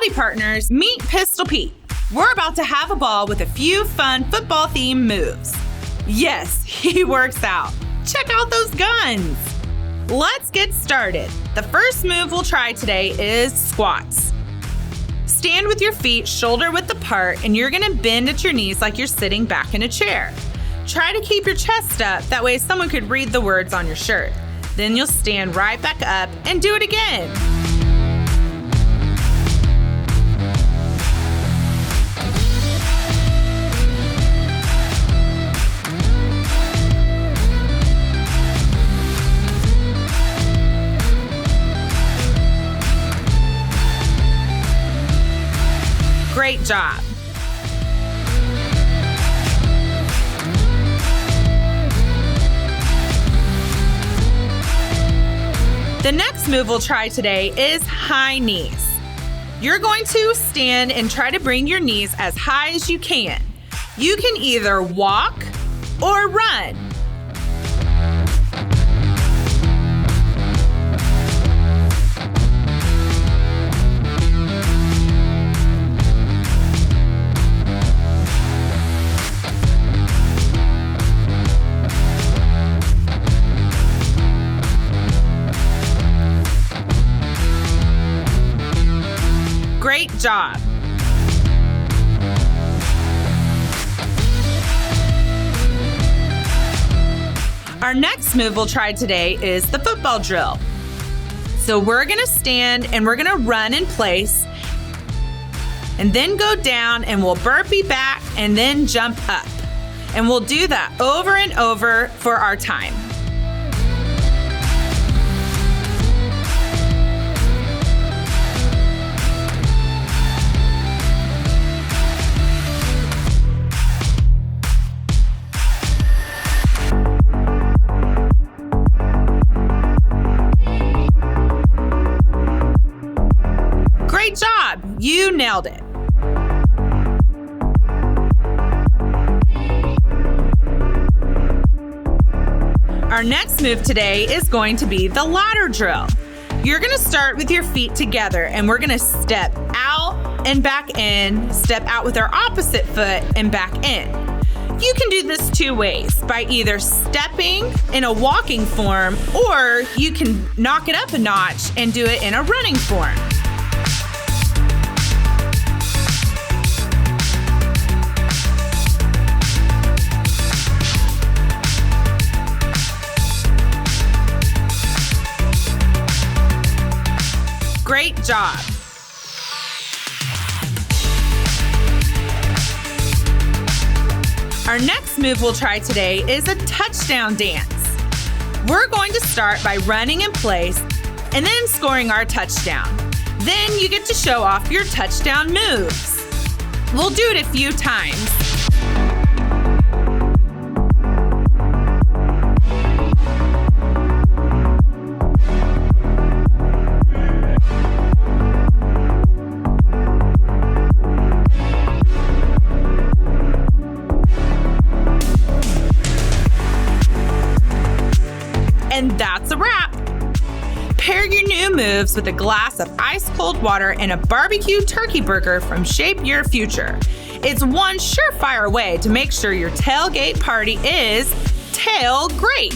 Howdy partners, meet Pistol Pete. We're about to have a ball with a few fun football-themed moves. Yes, he works out. Check out those guns. Let's get started. The first move we'll try today is squats. Stand with your feet shoulder-width apart, and you're gonna bend at your knees like you're sitting back in a chair. Try to keep your chest up, that way someone could read the words on your shirt. Then you'll stand right back up and do it again. Great job. The next move we'll try today is high knees. You're going to stand and try to bring your knees as high as you can. You can either walk or run. Great job. Our next move we'll try today is the football drill. So we're gonna stand and we're gonna run in place and then go down and we'll burpee back and then jump up. And we'll do that over and over for our time. Great job! You nailed it. Our next move today is going to be the ladder drill. You're going to start with your feet together and we're going to step out and back in, step out with our opposite foot and back in. You can do this two ways, by either stepping in a walking form or you can knock it up a notch and do it in a running form. Great job. Our next move we'll try today is a touchdown dance. We're going to start by running in place and then scoring our touchdown. Then you get to show off your touchdown moves. We'll do it a few times. And that's a wrap. Pair your new moves with a glass of ice-cold water and a barbecue turkey burger from Shape Your Future. It's one surefire way to make sure your tailgate party is tail great.